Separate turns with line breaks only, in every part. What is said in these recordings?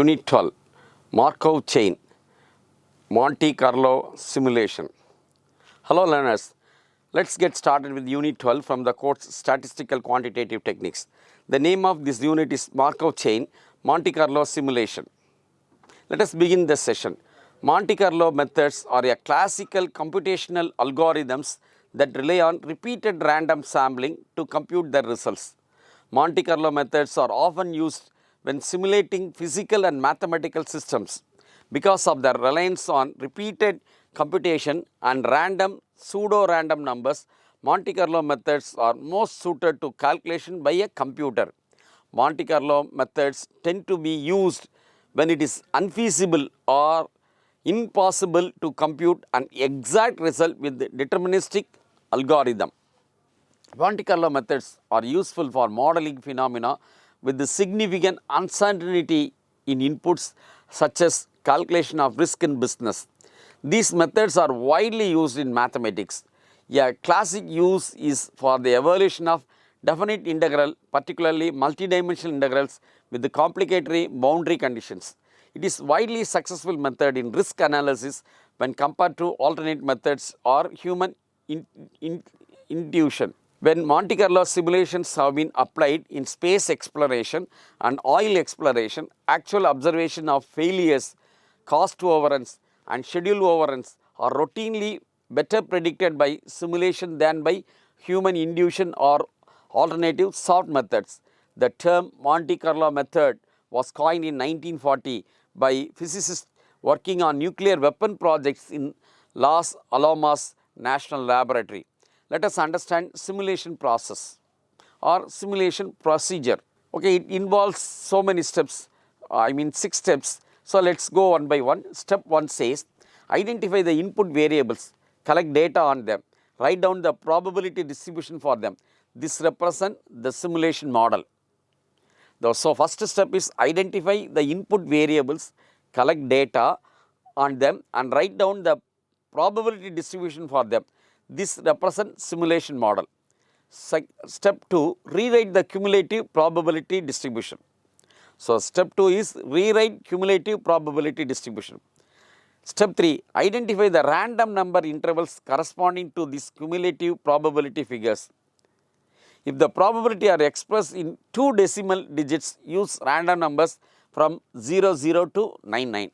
Unit 12, Markov chain, Monte Carlo simulation. Hello learners, let's get started with Unit 12 from the course Statistical Quantitative Techniques. The name of this unit is Markov chain, Monte Carlo simulation. Let us begin this session. Monte Carlo methods are a classical computational algorithms that rely on repeated random sampling to compute their results. Monte Carlo methods are often used when simulating physical and mathematical systems. Because of their reliance on repeated computation and random, pseudo-random numbers, Monte Carlo methods are most suited to calculation by a computer. Monte Carlo methods tend to be used when it is unfeasible or impossible to compute an exact result with the deterministic algorithm. Monte Carlo methods are useful for modeling phenomena with the significant uncertainty in inputs such as calculation of risk in business. These methods are widely used in mathematics. A classic use is for the evaluation of definite integral, particularly multidimensional integrals with the complicatory boundary conditions. It is widely successful method in risk analysis when compared to alternate methods or human intuition. When Monte Carlo simulations have been applied in space exploration and oil exploration, actual observation of failures, cost overruns and schedule overruns are routinely better predicted by simulation than by human intuition or alternative soft methods. The term Monte Carlo method was coined in 1940 by physicists working on nuclear weapon projects in Los Alamos National Laboratory. Let us understand simulation process or simulation procedure. Okay, it involves so many steps, 6 steps. So, let us go one by one. Step 1 says, identify the input variables, collect data on them, write down the probability distribution for them. This represents the simulation model. So, first step is identify the input variables, collect data on them and write down the probability distribution for them. This represents simulation model. Step 2, rewrite the cumulative probability distribution. So, step 2 is rewrite cumulative probability distribution. Step 3, identify the random number intervals corresponding to these cumulative probability figures. If the probability are expressed in 2 decimal digits, use random numbers from 00 to 99.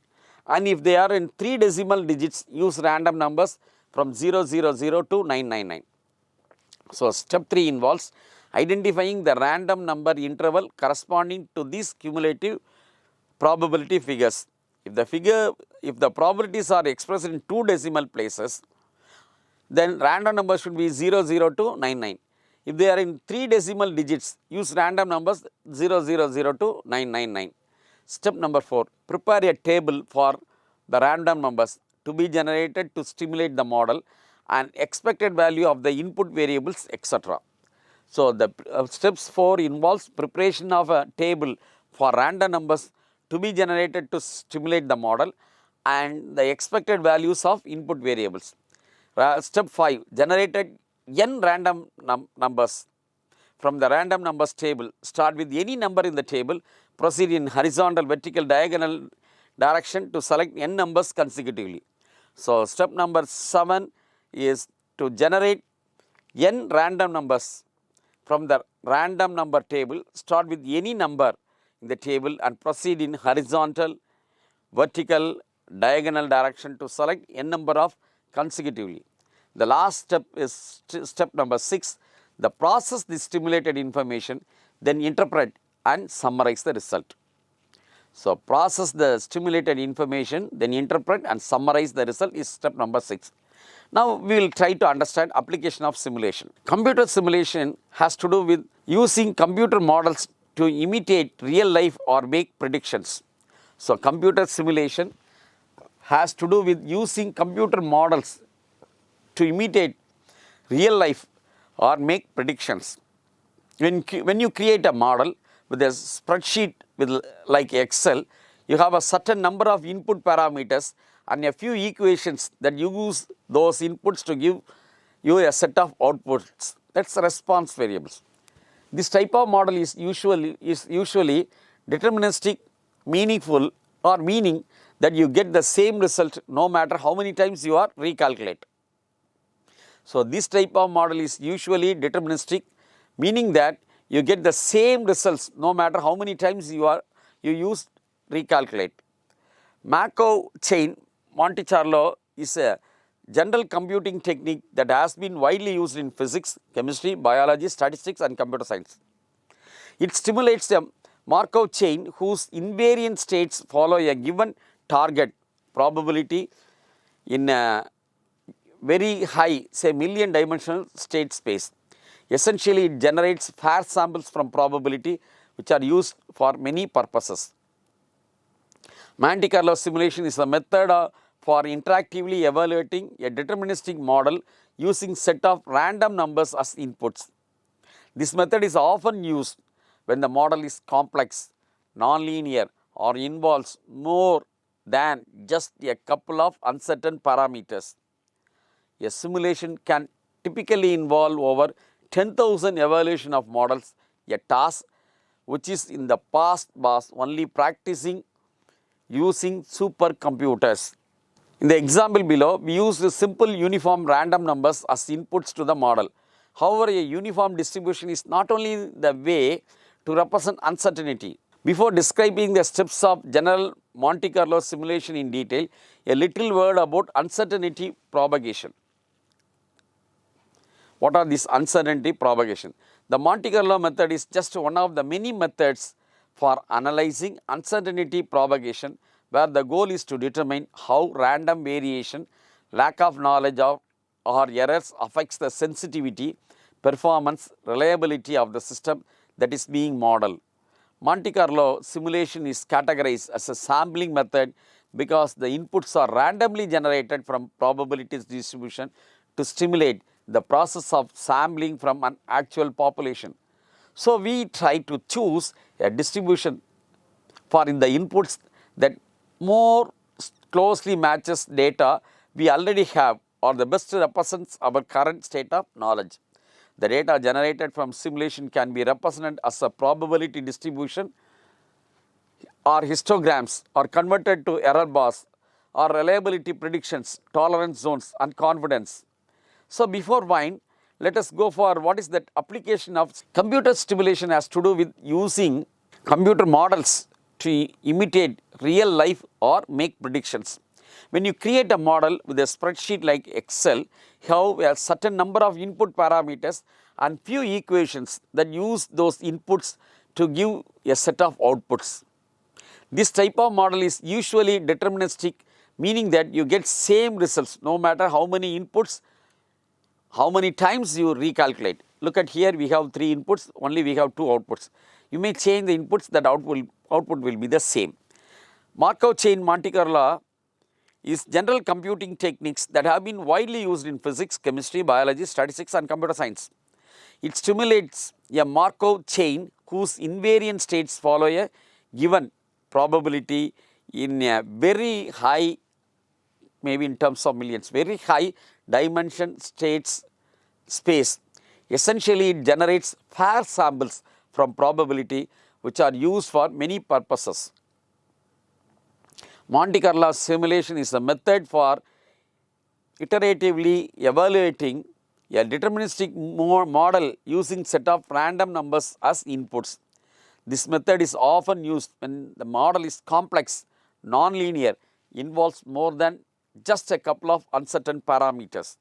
And if they are in 3 decimal digits, use random numbers from 000 to 999. So, step 3 involves identifying the random number interval corresponding to these cumulative probability figures. If the probabilities are expressed in 2 decimal places, then random numbers should be 00 to 99. If they are in 3 decimal digits, use random numbers 000 to 999. Step number 4, prepare a table for the random numbers to be generated to stimulate the model and expected value of the input variables, etc. So, the steps 4 involves preparation of a table for random numbers to be generated to stimulate the model and the expected values of input variables. Step 5, generated n random numbers from the random numbers table. Start with any number in the table, proceed in horizontal, vertical, diagonal direction to select n numbers consecutively. So, step number 7 is to generate n random numbers from the random number table. Start with any number in the table and proceed in horizontal, vertical, diagonal direction to select n number of consecutively. The last step is step number 6, the process the stimulated information, then interpret and summarize the result. So, process the stimulated information, then interpret and summarize the result is step number 6. Now, we will try to understand application of simulation. Computer simulation has to do with using computer models to imitate real life or make predictions. So, computer simulation has to do with using computer models to imitate real life or make predictions. When you create a model with a spreadsheet with like Excel, you have a certain number of input parameters and a few equations that you use those inputs to give you a set of outputs. That's response variables. This type of model is usually deterministic meaningful or meaning that you get the same result no matter how many times you are recalculate. So, this type of model is usually deterministic, meaning that you get the same results no matter how many times you use recalculate. Markov chain Monte Carlo is a general computing technique that has been widely used in physics, chemistry, biology, statistics and computer science. It stimulates a Markov chain whose invariant states follow a given target probability in a very high, say million dimensional state space. Essentially, it generates fair samples from probability which are used for many purposes. Monte Carlo simulation is a method for interactively evaluating a deterministic model using set of random numbers as inputs. This method is often used when the model is complex, nonlinear or involves more than just a couple of uncertain parameters. A simulation can typically involve over 10,000 evaluation of models, a task which is in the past was only practicing using supercomputers. In the example below, we used simple uniform random numbers as inputs to the model. However, a uniform distribution is not only the way to represent uncertainty. Before describing the steps of general Monte Carlo simulation in detail, a little word about uncertainty propagation. What are these uncertainty propagation? The Monte Carlo method is just one of the many methods for analyzing uncertainty propagation, where the goal is to determine how random variation, lack of knowledge of or errors affects the sensitivity, performance, reliability of the system that is being modeled. Monte Carlo simulation is categorized as a sampling method because the inputs are randomly generated from probability distribution to stimulate the process of sampling from an actual population. So, we try to choose a distribution for in the inputs that more closely matches data we already have or the best represents our current state of knowledge. The data generated from simulation can be represented as a probability distribution or histograms or converted to error bars or reliability predictions, tolerance zones and confidence. So, before wine, let us go for what is that application of computer stimulation has to do with using computer models to imitate real life or make predictions. When you create a model with a spreadsheet like Excel, you have a certain number of input parameters and few equations that use those inputs to give a set of outputs. This type of model is usually deterministic, meaning that you get same results no matter how many inputs, how many times you recalculate. Look at here, we have 3 inputs, only we have 2 outputs. You may change the inputs, that output will be the same. Markov chain Monte Carlo is general computing techniques that have been widely used in physics, chemistry, biology, statistics and computer science. It stimulates a Markov chain whose invariant states follow a given probability in a very high, maybe in terms of millions, very high dimension states space. Essentially, it generates fair samples from probability which are used for many purposes. Monte Carlo simulation is a method for iteratively evaluating a deterministic model using set of random numbers as inputs. This method is often used when the model is complex, nonlinear, involves more than just a couple of uncertain parameters.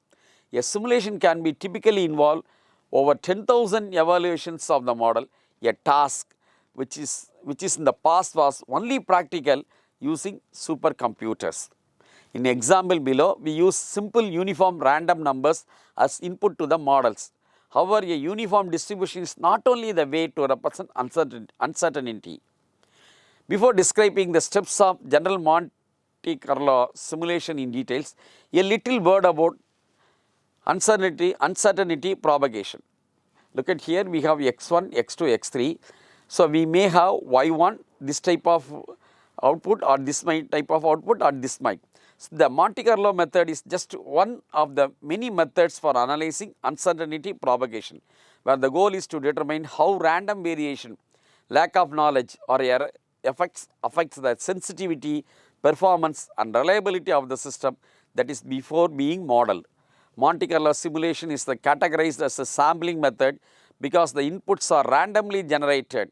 A simulation can be typically involve over 10,000 evaluations of the model, a task which is in the past was only practical using supercomputers. In the example below, we use simple uniform random numbers as input to the models. However, a uniform distribution is not only the way to represent uncertainty. Before describing the steps of general Monte Carlo simulation in details, a little word about uncertainty propagation. Look at here, we have x1, x2, x3. So, we may have y1, this type of output or this type of output or this might. So, the Monte Carlo method is just one of the many methods for analyzing uncertainty propagation, where the goal is to determine how random variation, lack of knowledge or affects the sensitivity, performance and reliability of the system that is before being modeled. Monte Carlo simulation is categorized as a sampling method because the inputs are randomly generated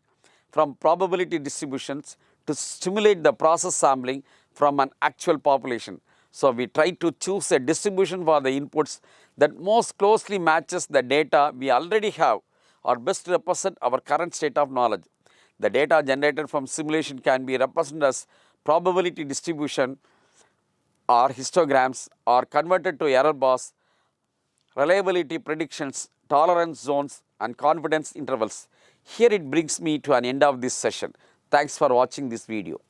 from probability distributions to stimulate the process sampling from an actual population. So, we try to choose a distribution for the inputs that most closely matches the data we already have or best represent our current state of knowledge. The data generated from simulation can be represented as probability distribution or histograms or converted to error bars, reliability predictions, tolerance zones and confidence intervals. Here it brings me to an end of this session. Thanks for watching this video.